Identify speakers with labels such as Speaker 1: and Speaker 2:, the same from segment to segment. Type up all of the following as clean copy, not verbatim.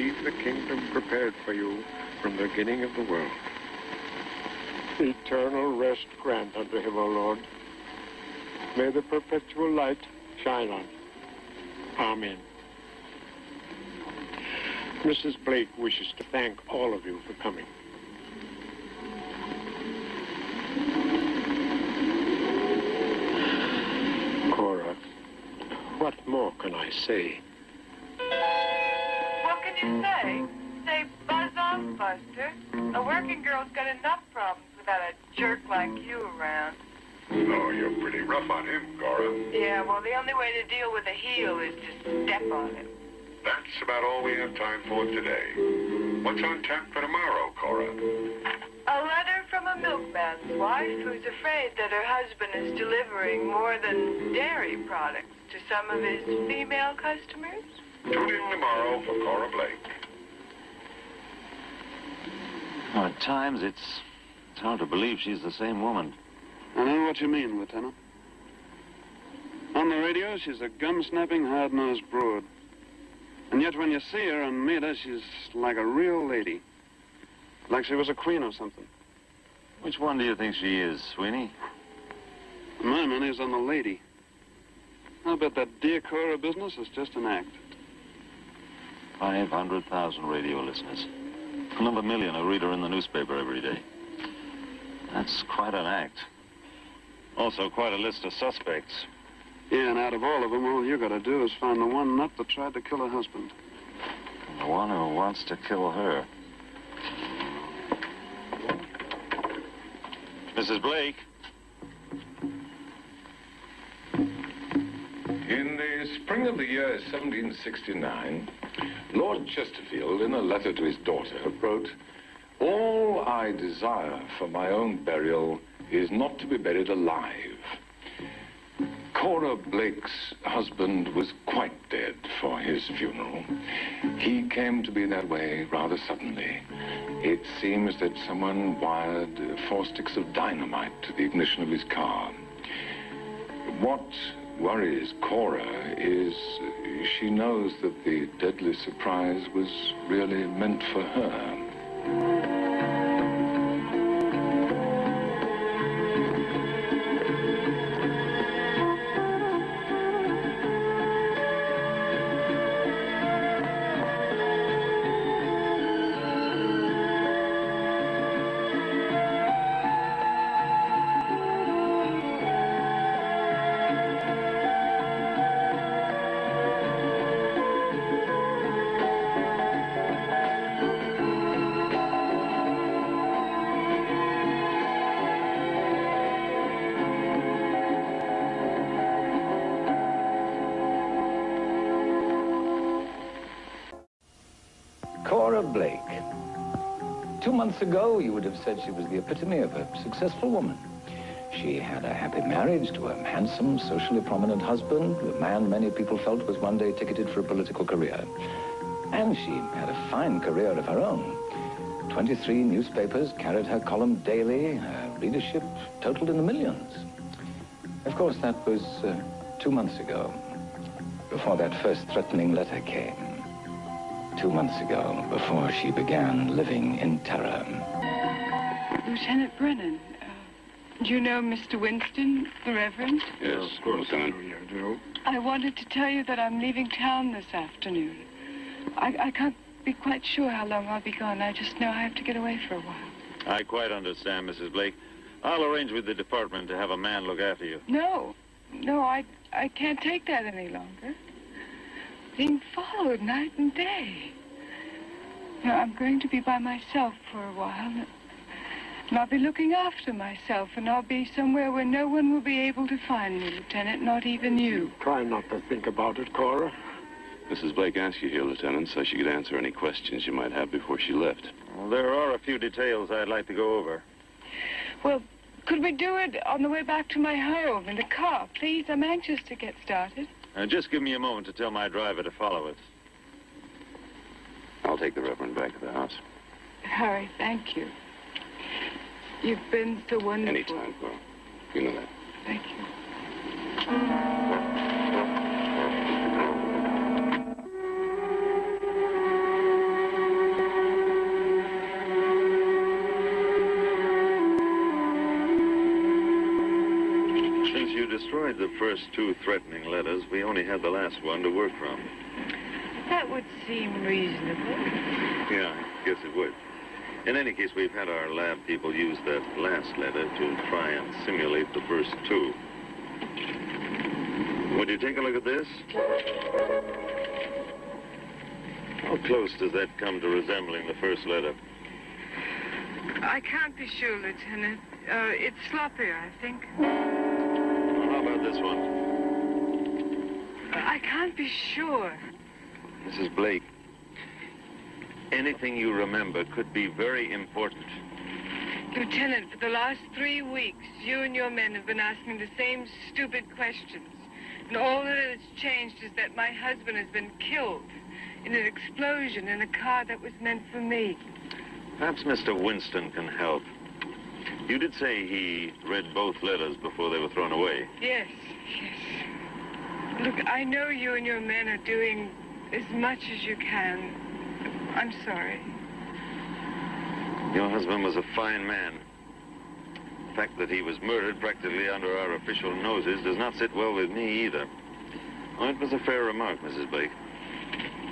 Speaker 1: receive the kingdom prepared for you from the beginning of the world. Eternal rest grant unto him, O Lord. May the perpetual light shine on him. Amen. Mrs. Blake wishes to thank all of you for coming. Cora, what more can I say?
Speaker 2: What can you say? Say buzz off, Buster. A working girl's got enough problems without a jerk like you around.
Speaker 3: Oh, you're pretty rough on him, Cora.
Speaker 2: Yeah, well, the only way to deal with a heel is to step on him.
Speaker 3: That's about all we have time for today. What's on tap for tomorrow, Cora?
Speaker 2: A letter from a milkman's wife who's afraid that her husband is delivering more than dairy products to some of his female customers.
Speaker 3: Tune in tomorrow for Cora Blake.
Speaker 4: Oh, at times, it's hard to believe she's the same woman.
Speaker 5: I know what you mean, Lieutenant. On the radio, she's a gum-snapping, hard-nosed broad. And yet when you see her and meet her, she's like a real lady. Like she was a queen or something.
Speaker 4: Which one do you think she is, Sweeney?
Speaker 5: My money's on the lady. I'll bet that dear Cora business is just an act.
Speaker 4: 500,000 radio listeners. Another million who read her in the newspaper every day. That's quite an act. Also quite a list of suspects.
Speaker 5: Yeah, and out of all of them, all you gotta do is find the one nut that tried to kill her husband.
Speaker 4: And the one who wants to kill her. Mrs. Blake?
Speaker 3: In the spring of the year 1769, Lord Chesterfield, in a letter to his daughter, wrote, "All I desire for my own burial is not to be buried alive." Cora Blake's husband was quite dead for his funeral. He came to be that way rather suddenly. It seems that someone wired 4 sticks of dynamite to the ignition of his car. What worries Cora is she knows that the deadly surprise was really meant for her.
Speaker 6: Cora Blake. 2 months ago, you would have said she was the epitome of a successful woman. She had a happy marriage to a handsome, socially prominent husband, a man many people felt was one day ticketed for a political career. And she had a fine career of her own. 23 newspapers carried her column daily. Her readership totaled in the millions. Of course, that was 2 months ago, before that first threatening letter came. 2 months ago, before she began living in terror.
Speaker 2: Lieutenant Brennan, do you know Mr. Winston, the Reverend?
Speaker 5: Yes,
Speaker 1: Of course
Speaker 5: Lieutenant.
Speaker 1: I do.
Speaker 2: I wanted to tell you that I'm leaving town this afternoon. I can't be quite sure how long I'll be gone. I just know I have to get away for a while.
Speaker 4: I quite understand, Mrs. Blake. I'll arrange with the department to have a man look after you.
Speaker 2: No, I can't take that any longer. Being followed night and day. You know, I'm going to be by myself for a while. And I'll be looking after myself, and I'll be somewhere where no one will be able to find me, Lieutenant, not even you.
Speaker 1: Try not to think about it, Cora.
Speaker 5: Mrs. Blake asked you here, Lieutenant, so she could answer any questions you might have before she left.
Speaker 4: Well, there are a few details I'd like to go over.
Speaker 2: Well, could we do it on the way back to my home in the car, please? I'm anxious to get started.
Speaker 4: Just give me a moment to tell my driver to follow us.
Speaker 5: I'll take the Reverend back to the house.
Speaker 2: Harry, thank you. You've been so wonderful.
Speaker 5: Anytime, Cora. You know that.
Speaker 2: Thank you.
Speaker 4: Besides the first two threatening letters, we only had the last one to work from.
Speaker 2: That would seem reasonable.
Speaker 4: Yeah, I guess it would. In any case, we've had our lab people use that last letter to try and simulate the first two. Would you take a look at this? How close does that come to resembling the first letter?
Speaker 2: I can't be sure, Lieutenant. It's sloppier, I think.
Speaker 4: Well, how about this one?
Speaker 2: I can't be sure.
Speaker 4: Mrs. Blake, anything you remember could be very important.
Speaker 2: Lieutenant, for the last 3 weeks, you and your men have been asking the same stupid questions. And all that has changed is that my husband has been killed in an explosion in a car that was meant for me.
Speaker 4: Perhaps Mr. Winston can help. You did say he read both letters before they were thrown away.
Speaker 2: Yes, yes. Look, I know you and your men are doing as much as you can. I'm sorry.
Speaker 4: Your husband was a fine man. The fact that he was murdered practically under our official noses does not sit well with me either. Oh, it was a fair remark, Mrs. Blake.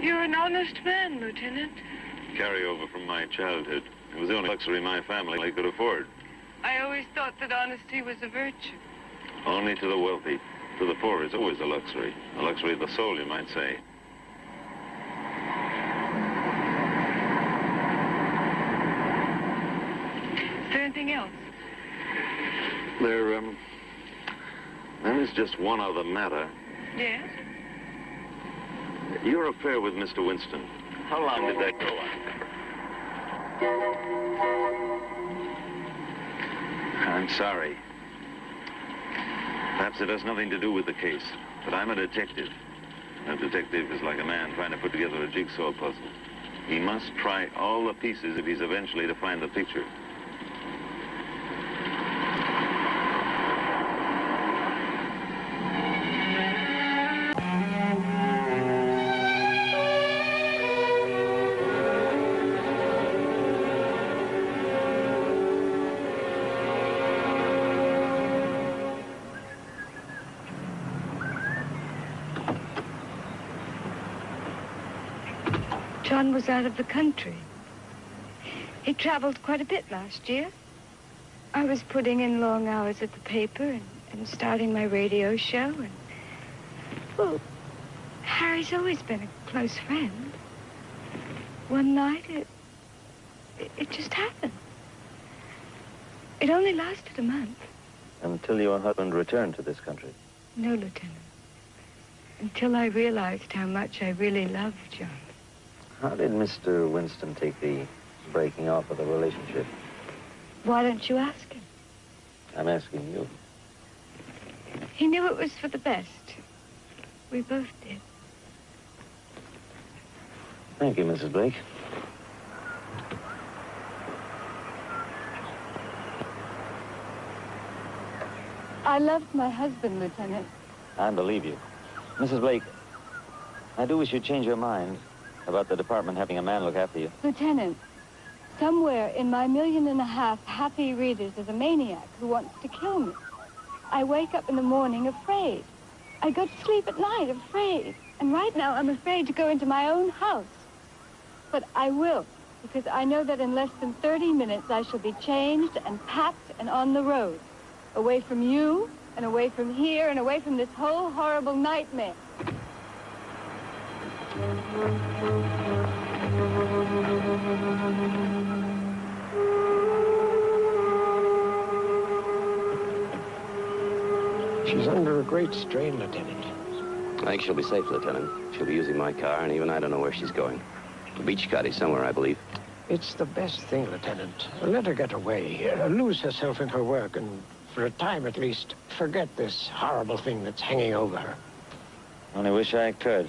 Speaker 2: You're an honest man, Lieutenant.
Speaker 4: Carryover from my childhood. It was the only luxury my family could afford.
Speaker 2: I always thought that honesty was a virtue.
Speaker 4: Only to the wealthy. To the poor, it's always a luxury. A luxury of the soul, you might say.
Speaker 2: Is there anything else?
Speaker 4: There is just one other matter.
Speaker 2: Yes?
Speaker 4: Your affair with Mr. Winston. How long did that go on? I'm sorry. Perhaps it has nothing to do with the case, but I'm a detective. A detective is like a man trying to put together a jigsaw puzzle. He must try all the pieces if he's eventually to find the picture.
Speaker 2: John was out of the country. He traveled quite a bit last year. I was putting in long hours at the paper and starting my radio show. And, well, Harry's always been a close friend. One night, it just happened. It only lasted a month.
Speaker 7: Until your husband returned to this country?
Speaker 2: No, Lieutenant. Until I realized how much I really loved John.
Speaker 7: How did Mr. Winston take the breaking off of the relationship?
Speaker 2: Why don't you ask him?
Speaker 7: I'm asking you.
Speaker 2: He knew it was for the best. We both did.
Speaker 7: Thank you, Mrs. Blake.
Speaker 2: I loved my husband, Lieutenant.
Speaker 7: I believe you. Mrs. Blake, I do wish you'd change your mind about the department having a man look after you.
Speaker 2: Lieutenant, somewhere in my 1.5 million happy readers is a maniac who wants to kill me. I wake up in the morning afraid. I go to sleep at night afraid. And right now I'm afraid to go into my own house. But I will, because I know that in less than 30 minutes I shall be changed and packed and on the road. Away from you, and away from here, and away from this whole horrible nightmare.
Speaker 8: She's under a great strain, Lieutenant.
Speaker 9: I think she'll be safe, Lieutenant. She'll be using my car, and even I don't know where she's going. To Beach Cottage somewhere, I believe.
Speaker 8: It's the best thing, Lieutenant. Let her get away, lose herself in her work, and for a time at least, forget this horrible thing that's hanging over her.
Speaker 7: Only wish I could.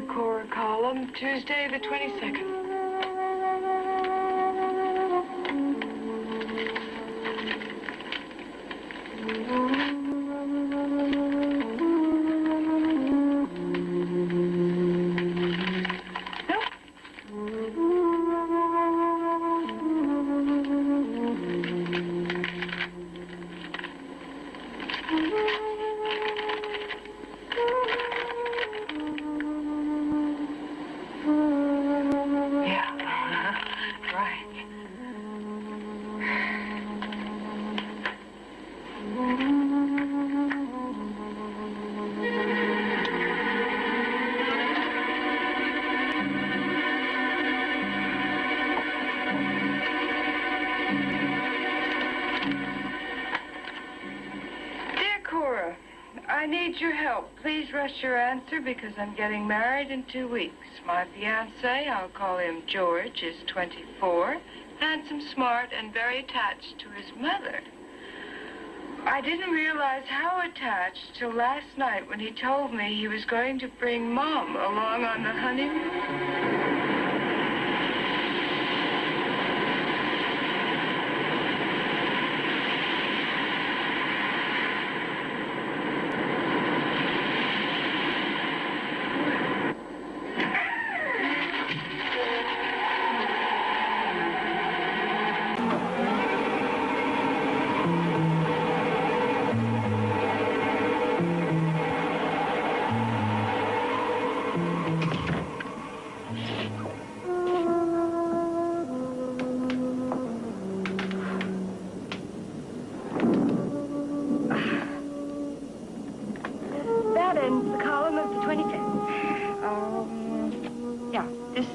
Speaker 2: Dear Cora column, Tuesday the 22nd. I need your help. Please rush your answer because I'm getting married in 2 weeks. My fiancé, I'll call him George, is 24, handsome, smart, and very attached to his mother. I didn't realize how attached till last night when he told me he was going to bring Mom along on the honeymoon.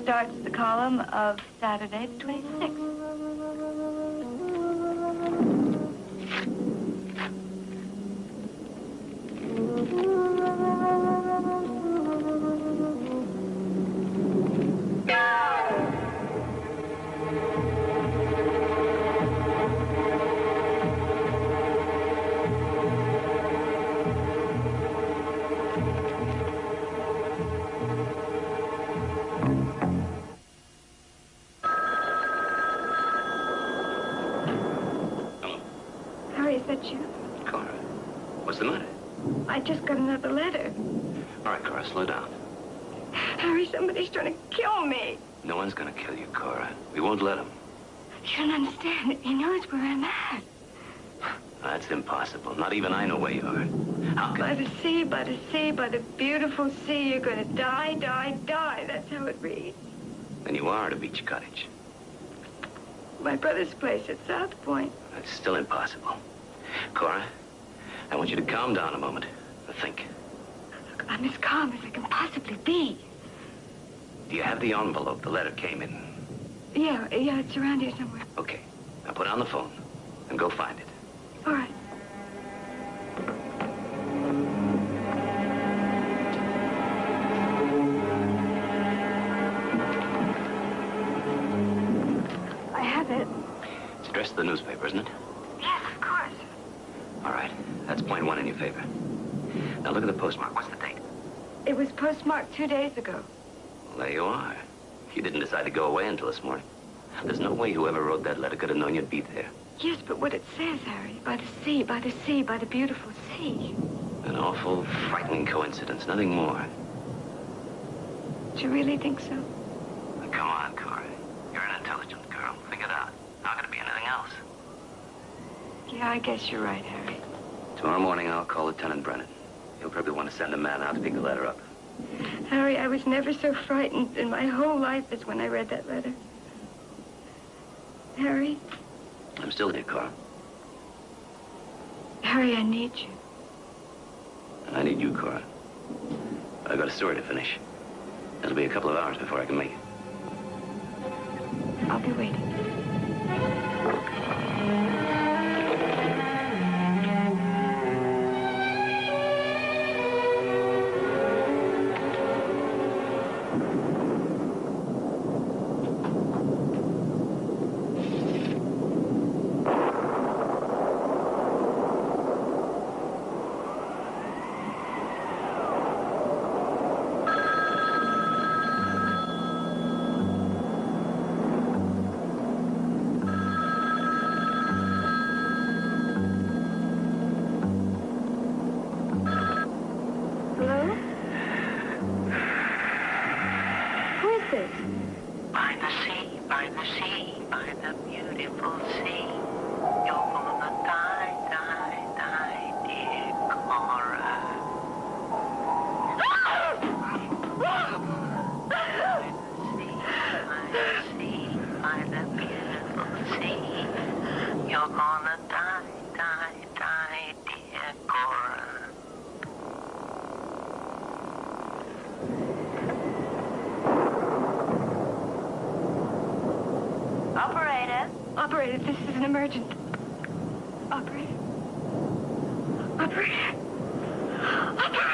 Speaker 2: Starts the column of Saturday the 26th.
Speaker 9: What's the matter?
Speaker 2: I just got another letter.
Speaker 9: All right, Cora, slow down.
Speaker 2: Harry, somebody's trying to kill me.
Speaker 9: No one's gonna kill you, Cora. We won't let him.
Speaker 2: You don't understand. He knows where I'm at.
Speaker 9: That's impossible. Not even I know where you are. How can...
Speaker 2: By the sea, by the sea, by the beautiful sea, you're gonna die, die, die. That's how it reads.
Speaker 9: Then you are at a beach cottage.
Speaker 2: My brother's place at South Point.
Speaker 9: That's still impossible. Cora, I want you to calm down a moment. Think.
Speaker 2: Look, I'm as calm as I can possibly be.
Speaker 9: Do you have the envelope the letter came in?
Speaker 2: Yeah, it's around here somewhere.
Speaker 9: Okay. Now put on the phone and go find it.
Speaker 2: All right. I have it.
Speaker 9: It's addressed to the newspaper, isn't it?
Speaker 2: Yes, of course.
Speaker 9: All right. That's point one in your favor. Now look at the postmark. What's the date?
Speaker 2: It was postmarked 2 days ago.
Speaker 9: Well, there you are. You didn't decide to go away until this morning. There's no way whoever wrote that letter could have known you'd be there.
Speaker 2: Yes, but what it says, Harry, by the sea, by the sea, by the beautiful sea.
Speaker 9: An awful, frightening coincidence, nothing more.
Speaker 2: Do you really think so?
Speaker 9: Now, come on, Cora. You're an intelligent girl. Think it out. How could it be anything else?
Speaker 2: Yeah, I guess you're right, Harry.
Speaker 9: Tomorrow morning, I'll call Lieutenant Brennan. He'll probably want to send a man out to pick the letter up.
Speaker 2: Harry, I was never so frightened in my whole life as when I read that letter. Harry?
Speaker 9: I'm still here, Cora.
Speaker 2: Harry, I need you.
Speaker 9: And I need you, Cora. But I've got a story to finish. It'll be a couple of hours before I can make it.
Speaker 2: I'll be waiting.
Speaker 10: sea, by the beautiful sea. You're gonna die, die, die, dear Cora. By the beautiful sea, you're gonna die, die, die, dear Cora.
Speaker 2: Operator. Operator, this is an emergency. Operator. Operator. Operator!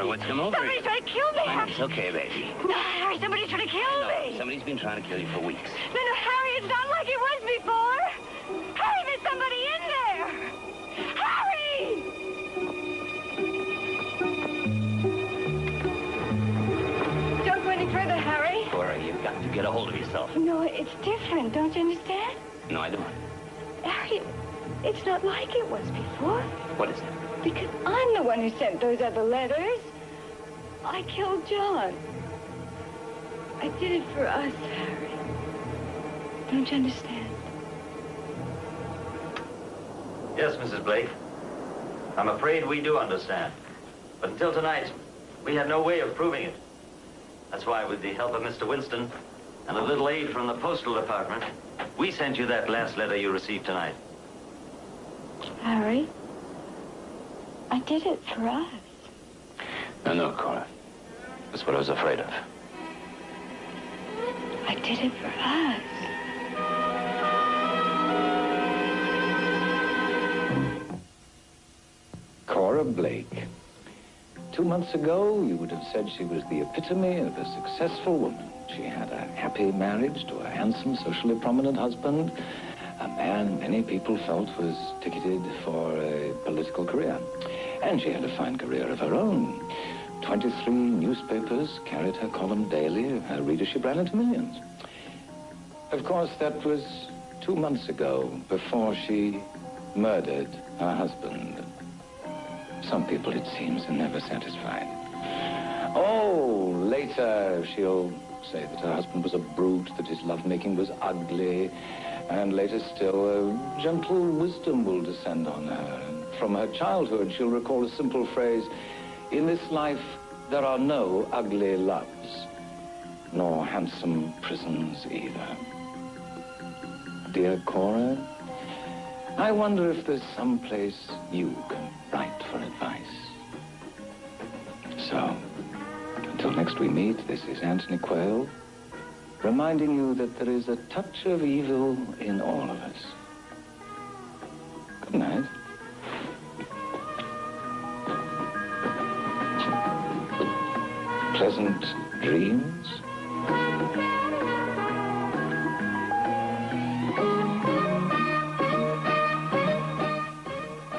Speaker 9: What's come over
Speaker 2: Somebody's trying to kill me.
Speaker 9: It's okay, baby.
Speaker 2: No, Harry, somebody's trying to kill me.
Speaker 9: Somebody's been trying to kill you for weeks.
Speaker 2: No, Harry, it's not like it was before. Harry, there's somebody in there. Harry! Don't go any further, Harry.
Speaker 9: Cora, you've got to get a hold of yourself.
Speaker 2: No, it's different. Don't you understand?
Speaker 9: No, I don't.
Speaker 2: Harry, it's not like it was before.
Speaker 9: What is it?
Speaker 2: Because I'm the one who sent those other letters. I killed John. I did it for us, Harry. Don't you understand?
Speaker 7: Yes, Mrs. Blake. I'm afraid we do understand. But until tonight, we had no way of proving it. That's why, with the help of Mr. Winston and a little aid from the Postal Department, we sent you that last letter you received tonight.
Speaker 2: Harry, I did it for us.
Speaker 9: No, Cora. That's what I was afraid of.
Speaker 2: I did it for us.
Speaker 6: Cora Blake. 2 months ago, you would have said she was the epitome of a successful woman. She had a happy marriage to a handsome, socially prominent husband, a man many people felt was ticketed for a political career. And she had a fine career of her own. 23 newspapers carried her column daily. Her readership ran into millions. Of course, that was 2 months ago, before she murdered her husband. Some people, it seems, are never satisfied. Oh, later she'll say that her husband was a brute, that his lovemaking was ugly, and later still, a gentle wisdom will descend on her. From her childhood, she'll recall a simple phrase, "In this life, there are no ugly loves, nor handsome prisons either." Dear Cora, I wonder if there's some place you can write for advice. So, until next we meet, this is Anthony Quayle, reminding you that there is a touch of evil in all of us. Good night. Pleasant dreams.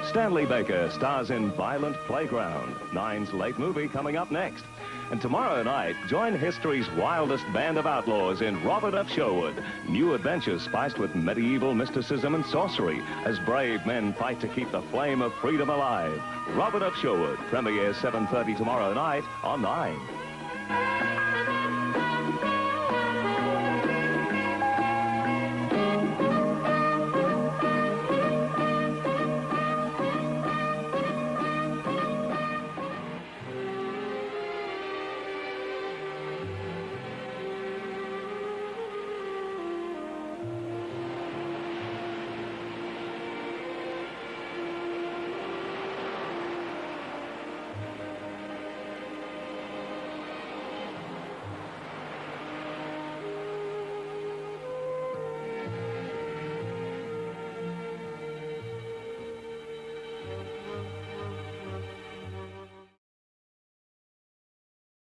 Speaker 11: Stanley Baker stars in Violent Playground, Nine's late movie coming up next. And tomorrow night, join history's wildest band of outlaws in Robert F. Sherwood. New adventures spiced with medieval mysticism and sorcery as brave men fight to keep the flame of freedom alive. Robert F. Sherwood, premieres 7:30 tomorrow night on 9.